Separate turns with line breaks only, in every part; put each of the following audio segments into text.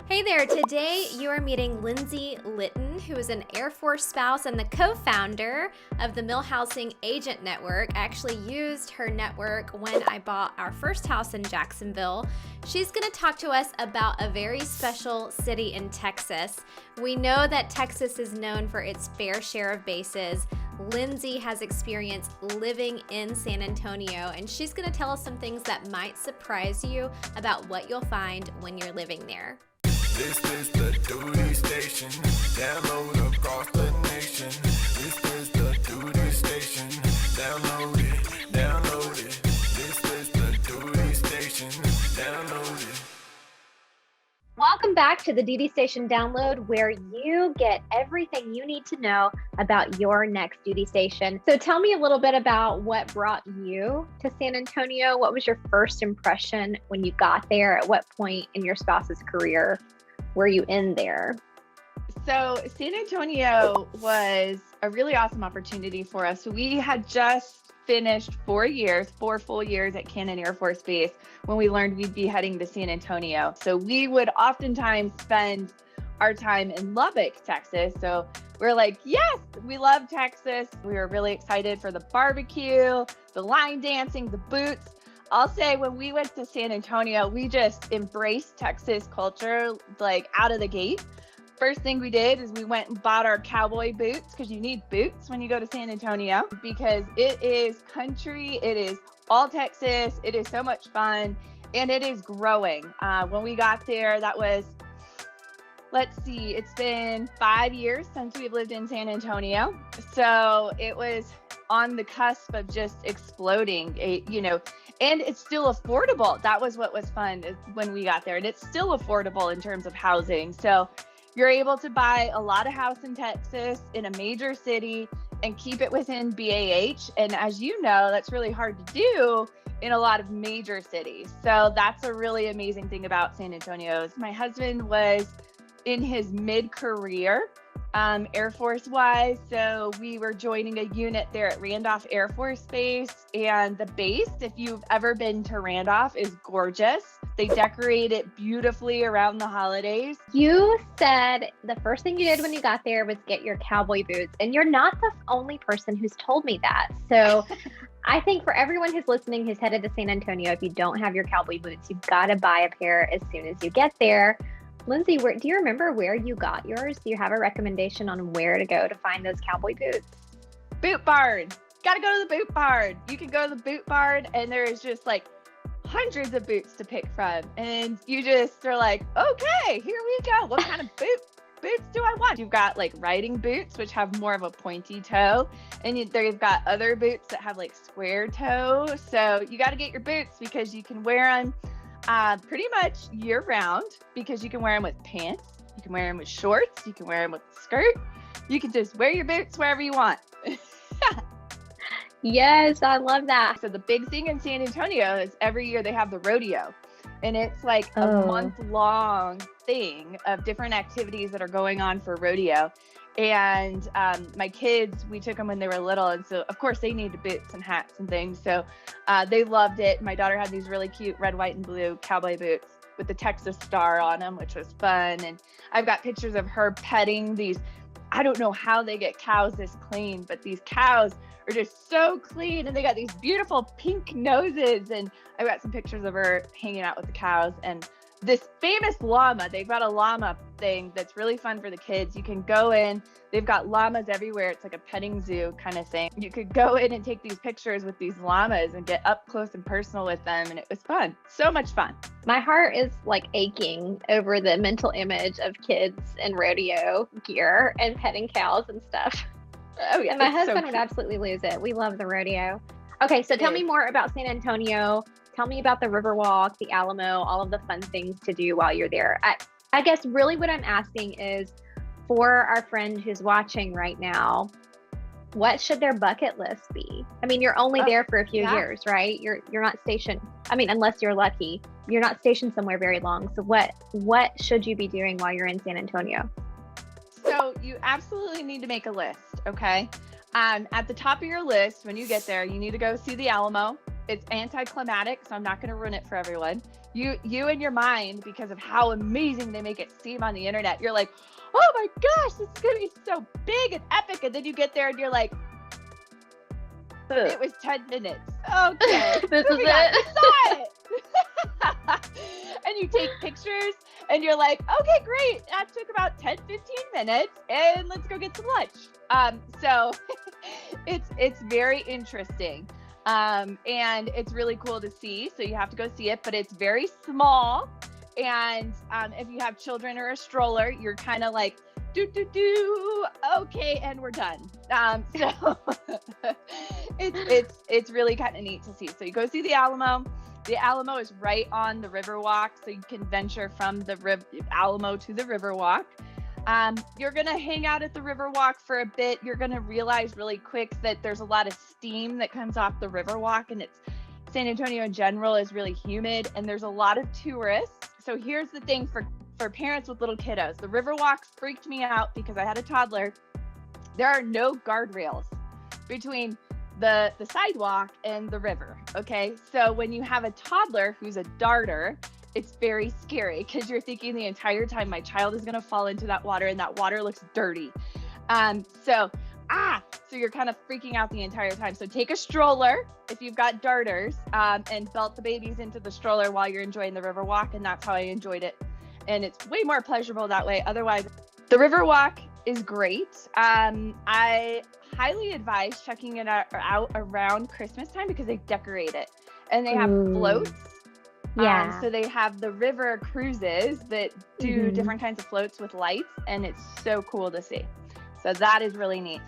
Hey there, today you are meeting Lindsey Litton, who is an Air Force spouse and the co-founder of the MilHousing Agent Network. I actually used her network when I bought our first house in Jacksonville. She's going to talk to us about a very special city in Texas. We know that Texas is known for its fair share of bases. Lindsey has experience living in San Antonio, and she's going to tell us some things that might surprise you about what you'll find when you're living there.
This is the duty station, download across the nation. This is the duty station, download it, download it. This is the duty station, download it.
Welcome back to the Duty Station Download, where you get everything you need to know about your next duty station. So tell me a little bit about what brought you to San Antonio. What was your first impression when you got there? At what point in your spouse's career were you in there?
So San Antonio was a really awesome opportunity for us. We had just finished 4 full years at Cannon Air Force Base when we learned we'd be heading to San Antonio. So we would oftentimes spend our time in Lubbock, Texas. So we're like, yes, we love Texas. We were really excited for the barbecue, the line dancing, the boots. I'll say when we went to San Antonio, we just embraced Texas culture like out of the gate. First thing we did is we went and bought our cowboy boots, because you need boots when you go to San Antonio, because it is country, it is all Texas, it is so much fun, and it is growing. When we got there, that was, let's see, it's been 5 years since we've lived in San Antonio. So it was on the cusp of just exploding, and it's still affordable. That was what was fun when we got there, and it's still affordable in terms of housing. So you're able to buy a lot of house in Texas in a major city and keep it within BAH. And as you know, that's really hard to do in a lot of major cities. So that's a really amazing thing about San Antonio. My husband was in his mid-career, Air Force wise. So we were joining a unit there at Randolph Air Force Base, and the base, if you've ever been to Randolph, is gorgeous. They decorate it beautifully around the holidays.
You said the first thing you did when you got there was get your cowboy boots, and you're not the only person who's told me that. So I think for everyone who's listening, who's headed to San Antonio, if you don't have your cowboy boots, you've got to buy a pair as soon as you get there. Lindsey, do you remember where you got yours? Do you have a recommendation on where to go to find those cowboy boots?
Boot Barn. Got to go to the Boot Barn. You can go to the Boot Barn, and there is just like hundreds of boots to pick from. And you just are like, okay, here we go. What kind of boots do I want? You've got like riding boots, which have more of a pointy toe. And they've got other boots that have like square toe. So you got to get your boots, because you can wear them pretty much year round, because you can wear them with pants, you can wear them with shorts, you can wear them with a skirt. You can just wear your boots wherever you want.
Yes, I love that.
So the big thing in San Antonio is every year they have the rodeo, and it's like a month-long thing of different activities that are going on for rodeo. And my kids, we took them when they were little, and so of course they needed boots and hats and things, so they loved it. My daughter had these really cute red, white, and blue cowboy boots with the Texas star on them, which was fun. And I've got pictures of her petting these, I don't know how they get cows this clean, but these cows are just so clean, and they got these beautiful pink noses. And I've got some pictures of her hanging out with the cows. And this famous llama, they've got a llama thing that's really fun for the kids. You can go in, they've got llamas everywhere. It's like a petting zoo kind of thing. You could go in and take these pictures with these llamas and get up close and personal with them. And it was fun. So much fun.
My heart is like aching over the mental image of kids in rodeo gear and petting cows and stuff.
Oh yeah,
and my husband would absolutely lose it. We love the rodeo. Okay, so tell me more about San Antonio. Tell me about the Riverwalk, the Alamo, all of the fun things to do while you're there. I guess really what I'm asking is, for our friend who's watching right now, what should their bucket list be? I mean, you're only there for a few years, right? You're not stationed. I mean, unless you're lucky, you're not stationed somewhere very long. So what should you be doing while you're in San Antonio?
So you absolutely need to make a list, okay? At the top of your list, when you get there, you need to go see the Alamo. It's anticlimactic, so I'm not going to ruin it for everyone. you in your mind, because of how amazing they make it seem on the internet, you're like, oh my gosh, this is gonna be so big and epic. And then you get there and you're like, it was 10 minutes. Okay.
This is
We
it.
saw it. And you take pictures and you're like, okay, great. That took about 10, 15 minutes and let's go get some lunch. So it's very interesting. And it's really cool to see. So you have to go see it, but it's very small. And if you have children or a stroller, you're kind of like, okay, and we're done. So it's really kind of neat to see. So you go see the Alamo. The Alamo is right on the Riverwalk, so you can venture from the Alamo to the Riverwalk. You're gonna hang out at the Riverwalk for a bit. You're gonna realize really quick that there's a lot of steam that comes off the Riverwalk, and San Antonio in general is really humid, and there's a lot of tourists. So here's the thing for parents with little kiddos. The Riverwalk freaked me out because I had a toddler. There are no guardrails between the sidewalk and the river. Okay. So when you have a toddler who's a darter, it's very scary because you're thinking the entire time my child is going to fall into that water and that water looks dirty. So you're kind of freaking out the entire time. So take a stroller if you've got darters, and belt the babies into the stroller while you're enjoying the Riverwalk. And that's how I enjoyed it. And it's way more pleasurable that way. Otherwise, the Riverwalk is great. I highly advise checking it out around Christmas time because they decorate it and they have floats.
Yeah.
So they have the river cruises that do different kinds of floats with lights, and it's so cool to see. So that is really neat.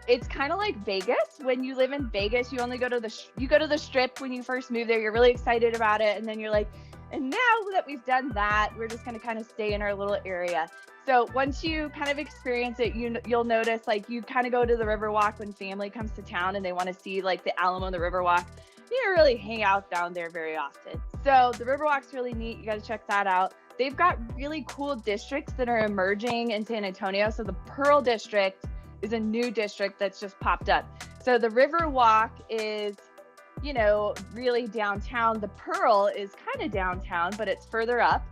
It's kind of like Vegas. When you live in Vegas, you only go to the Strip when you first move there. You're really excited about it, and then you're like, and now that we've done that, we're just going to kind of stay in our little area. So once you kind of experience it, you'll notice like you kind of go to the Riverwalk when family comes to town and they want to see like the Alamo and the Riverwalk. You don't really hang out down there very often. So the Riverwalk's really neat. You got to check that out. They've got really cool districts that are emerging in San Antonio. So the Pearl District is a new district that's just popped up. So the Riverwalk is, really downtown. The Pearl is kind of downtown, but it's further up.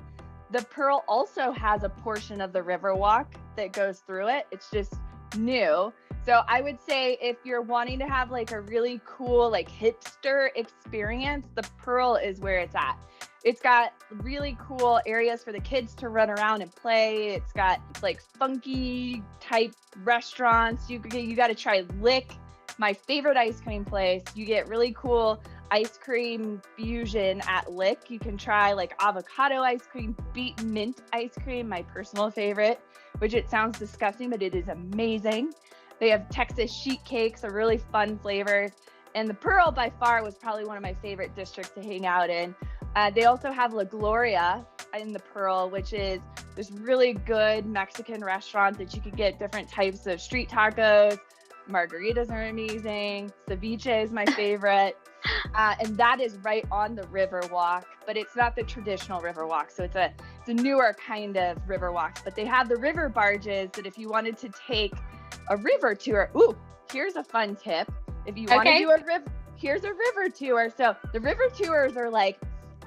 The Pearl also has a portion of the Riverwalk that goes through it. It's just new. So I would say if you're wanting to have like a really cool, like hipster experience, the Pearl is where it's at. It's got really cool areas for the kids to run around and play. It's got like funky type restaurants. You got to try Lick, my favorite ice cream place. You get really cool ice cream fusion at Lick. You can try like avocado ice cream, beet mint ice cream, my personal favorite, which it sounds disgusting, but it is amazing. They have Texas sheet cakes, a really fun flavor. And the Pearl by far was probably one of my favorite districts to hang out in. They also have La Gloria in the Pearl, which is this really good Mexican restaurant that you can get different types of street tacos. Margaritas are amazing. Ceviche is my favorite. And that is right on the Riverwalk, but it's not the traditional Riverwalk. So it's a newer kind of Riverwalk, but they have the river barges that if you wanted to take a river tour, here's a fun tip. If you want to do here's a river tour. So the river tours are like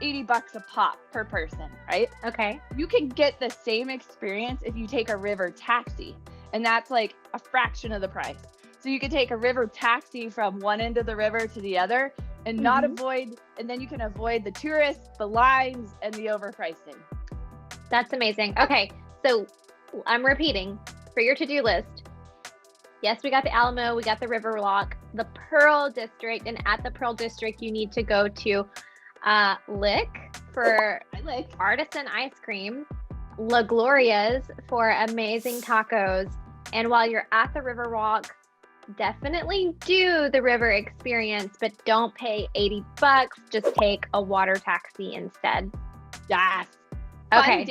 $80 a pop per person, right?
Okay.
You can get the same experience if you take a river taxi, and that's like a fraction of the price. So you could take a river taxi from one end of the river to the other and not avoid, and then you can avoid the tourists, the lines, and the overpricing.
That's amazing. Okay. So I'm repeating for your to-do list. Yes, we got the Alamo, we got the Riverwalk, the Pearl District, and at the Pearl District, you need to go to Lick for artisan ice cream, La Gloria's for amazing tacos, and while you're at the Riverwalk, definitely do the river experience, but don't pay $80. Just take a water taxi instead.
Yes.
Okay.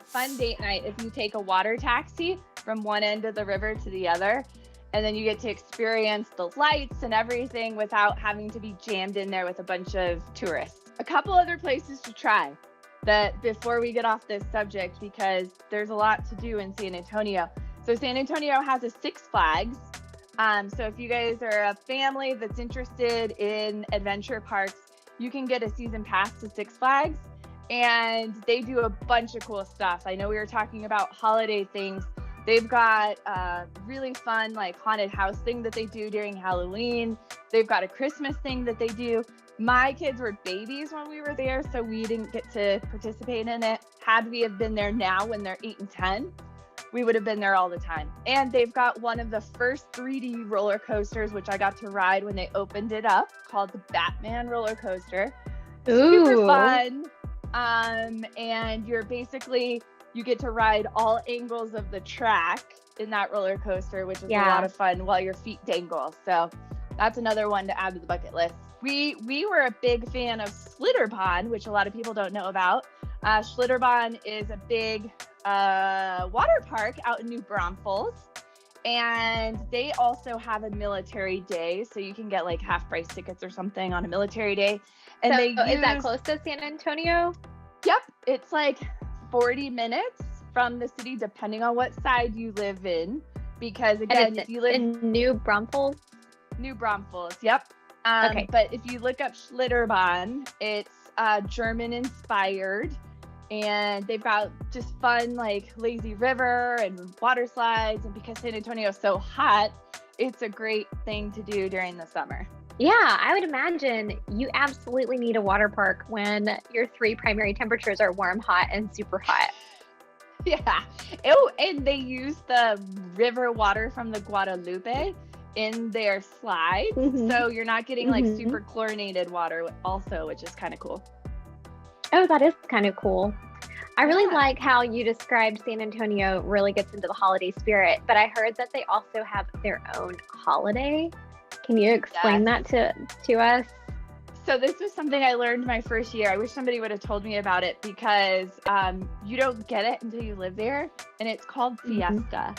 Fun date night if you take a water taxi from one end of the river to the other, and then you get to experience the lights and everything without having to be jammed in there with a bunch of tourists. A couple other places to try that before we get off this subject, because there's a lot to do in San Antonio. So San Antonio has a Six Flags. So if you guys are a family that's interested in adventure parks, you can get a season pass to Six Flags, and they do a bunch of cool stuff. I know we were talking about holiday things. They've got a really fun like haunted house thing that they do during Halloween. They've got a Christmas thing that they do. My kids were babies when we were there, so we didn't get to participate in it. Had we have been there now when they're 8 and 10, we would have been there all the time. And they've got one of the first 3D roller coasters, which I got to ride when they opened it up, called the Batman roller coaster.
Ooh.
Super fun. And you get to ride all angles of the track in that roller coaster, which is a lot of fun while your feet dangle. So that's another one to add to the bucket list. We were a big fan of 𝗤𝗏𝗏, which a lot of people don't know about. 𝗤𝗏𝗏 is a big water park out in New Braunfels, and they also have a military day, so you can get like half price tickets or something on a military day. And
is that close to San Antonio?
Yep, it's like 40 minutes from the city, depending on what side you live in. Because again, if you live
in New Braunfels,
yep.
Okay.
But if you look up 𝗤𝗏𝗏, it's German inspired, and they've got just fun like lazy river and water slides. And because San Antonio is so hot, it's a great thing to do during the summer.
Yeah, I would imagine you absolutely need a water park when your 3 primary temperatures are warm, hot, and super hot.
Yeah. Oh, and they use the river water from the Guadalupe in their slides. So you're not getting like super chlorinated water also, which is kind of cool.
Oh, that is kind of cool. I really like how you described San Antonio really gets into the holiday spirit, but I heard that they also have their own holiday. Can you explain that to us?
So this was something I learned my first year. I wish somebody would have told me about it, because you don't get it until you live there, and it's called Fiesta.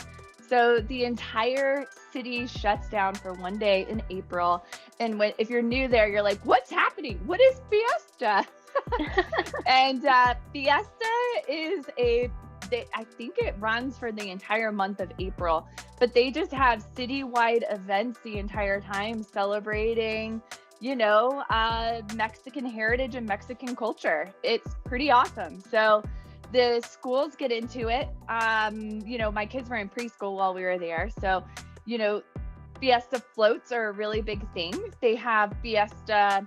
So the entire city shuts down for one day in April. And if you're new there, you're like, what's happening? What is Fiesta? And Fiesta is I think it runs for the entire month of April, but they just have citywide events the entire time celebrating, Mexican heritage and Mexican culture. It's pretty awesome. So the schools get into it. My kids were in preschool while we were there. So, Fiesta floats are a really big thing. They have Fiesta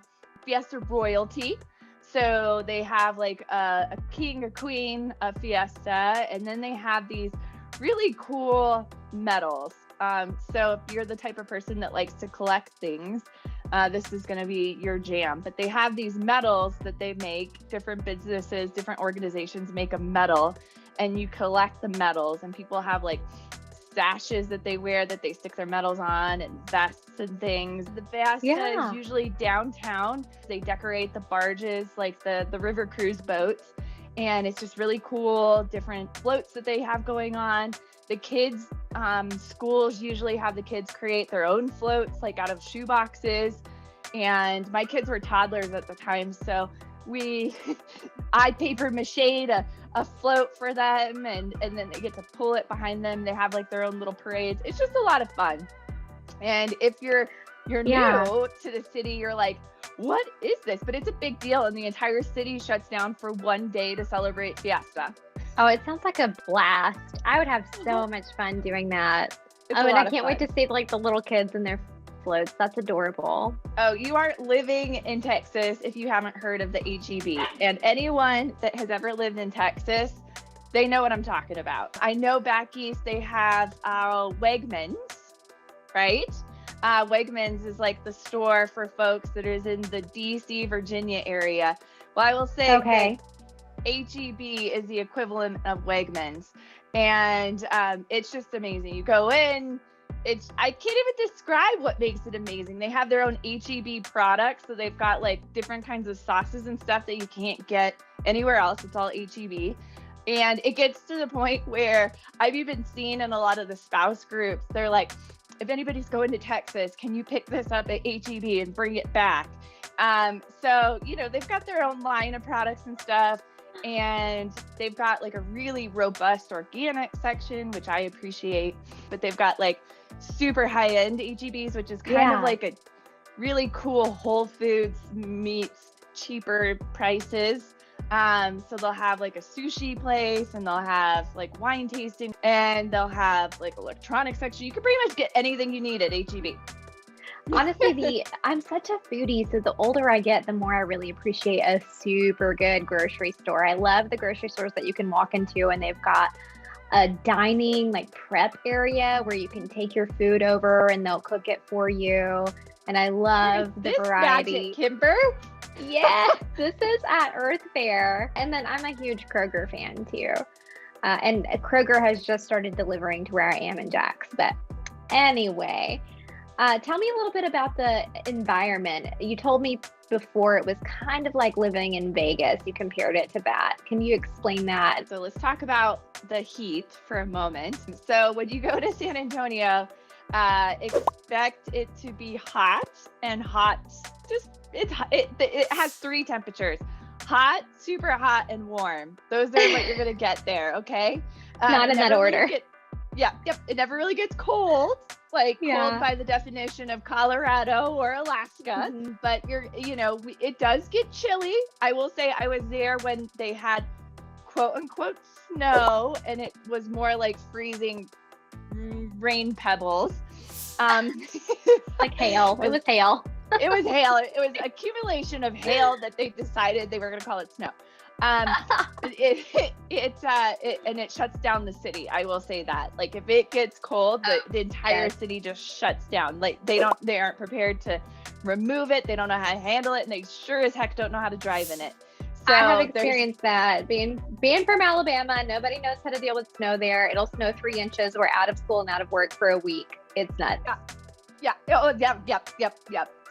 royalty. So they have like a king or queen of Fiesta, and then they have these really cool medals. So if you're the type of person that likes to collect things, this is going to be your jam. But they have these medals that they make. Different businesses, different organizations make a medal, and you collect the medals. And people have like sashes that they wear that they stick their medals on, and vests and things. The Fiesta is usually downtown. They decorate the barges, like the river cruise boats, and it's just really cool. Different floats that they have going on. The kids, schools usually have the kids create their own floats, like out of shoe boxes. And my kids were toddlers at the time, so I paper mache'd a float for them, and then they get to pull it behind them. They have like their own little parades. It's just a lot of fun. And if you're new to the city, you're like, what is this? But it's a big deal, and the entire city shuts down for one day to celebrate Fiesta.
Oh, it sounds like a blast. I would have so much fun doing that.
It's
and I can't wait to see like the little kids and their floats. That's adorable.
Oh, you aren't living in Texas if you haven't heard of the 𝗏𝗍. And anyone that has ever lived in Texas, they know what I'm talking about. I know back east they have Wegmans, right? Wegmans is like the store for folks that is in the DC, Virginia area. Well, I will say that 𝗏𝗍 is the equivalent of Wegmans. And it's just amazing. You go in, I can't even describe what makes it amazing. They have their own 𝗏𝗍 products. So they've got like different kinds of sauces and stuff that you can't get anywhere else. It's all 𝗏𝗍. And it gets to the point where I've even seen in a lot of the spouse groups, they're like, if anybody's going to Texas, can you pick this up at 𝗏𝗍 and bring it back? So, they've got their own line of products and stuff. And they've got like a really robust organic section, which I appreciate. But they've got like super high-end 𝗏𝗍s, which is kind of like a really cool Whole Foods meets cheaper prices. So they'll have like a sushi place, and they'll have like wine tasting, and they'll have like electronics section. You can pretty much get anything you need at HEB.
Honestly, I'm such a foodie, so the older I get, the more I really appreciate a super good grocery store. I love the grocery stores that you can walk into, and they've got a dining like prep area where you can take your food over and they'll cook it for you. And I love the variety.
Magic, Kimber?
Yes, this is at 𝗟𝗶𝗱. And then I'm a huge Kroger fan too. And Kroger has just started delivering to where I am in Jax. But anyway, tell me a little bit about the environment. You told me before it was kind of like living in Vegas. You compared it to that. Can you explain that?
So let's talk about the heat for a moment. So when you go to San Antonio, expect it to be hot, and hot, it has 3 temperatures: hot, super hot, and warm. Those are what you're going to get there. Okay.
Not in that order.
Yep. It never really gets cold, cold by the definition of Colorado or Alaska, but it does get chilly. I will say I was there when they had quote unquote snow, and it was more like freezing rain pebbles.
Like hail. It was hail.
It was hail. It was accumulation of hail that they decided they were going to call it snow. It shuts down the city. I will say that. Like, if it gets cold, the entire city just shuts down. Like, they aren't prepared to remove it. They don't know how to handle it, and they sure as heck don't know how to drive in it. So
I have experienced that. Being from Alabama, nobody knows how to deal with snow there. It'll snow 3 inches. We're out of school and out of work for a week. It's nuts.
Yeah. Oh, yep.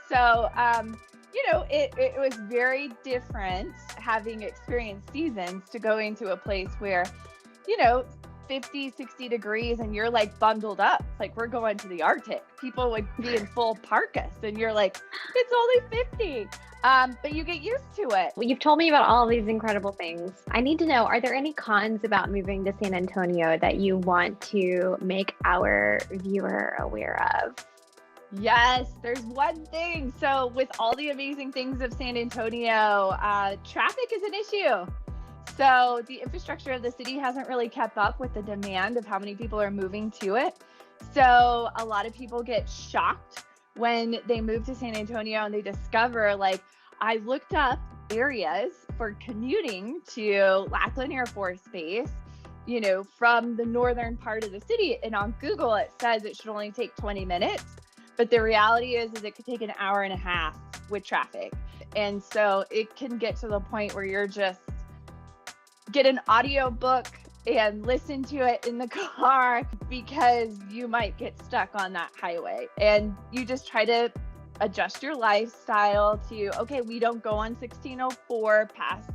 So, it was very different having experienced seasons to go into a place where, 50, 60 degrees and you're like bundled up. It's like, we're going to the Arctic. People would be in full parkas and you're like, it's only 50. But you get used to it.
Well, you've told me about all of these incredible things. I need to know, are there any cons about moving to San Antonio that you want to make our viewer aware of?
Yes, there's one thing. So with all the amazing things of San Antonio, traffic is an issue. So the infrastructure of the city hasn't really kept up with the demand of how many people are moving to it. So a lot of people get shocked when they move to San Antonio and they discover, I looked up areas for commuting to Lackland Air Force Base, from the northern part of the city. And on Google, it says it should only take 20 minutes. But the reality is it could take an hour and a half with traffic. And so it can get to the point where you're just get an audio book and listen to it in the car because you might get stuck on that highway. And you just try to adjust your lifestyle to, okay, we don't go on 1604 past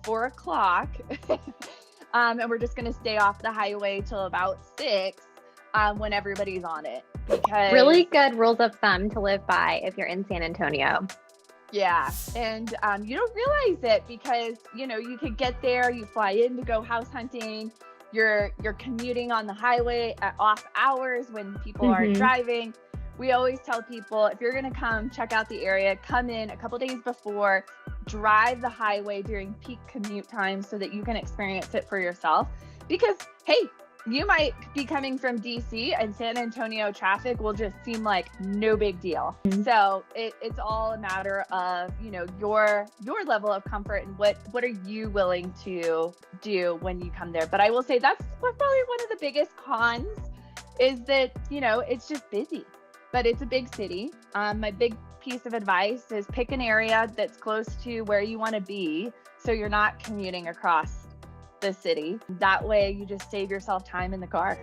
4 o'clock. And we're just going to stay off the highway till about 6 when everybody's on it. Because
really good rules of thumb to live by if you're in San Antonio.
Yeah. And you don't realize it because, you could get there, you fly in to go house hunting, you're commuting on the highway at off hours when people aren't driving. We always tell people, if you're going to come check out the area, come in a couple days before, drive the highway during peak commute time so that you can experience it for yourself. Because, hey, you might be coming from DC and San Antonio traffic will just seem like no big deal. So it's all a matter of, your level of comfort and what are you willing to do when you come there. But I will say that's probably one of the biggest cons is that, it's just busy, but it's a big city. My big piece of advice is pick an area that's close to where you want to be so you're not commuting across the city. That way you just save yourself time in the car.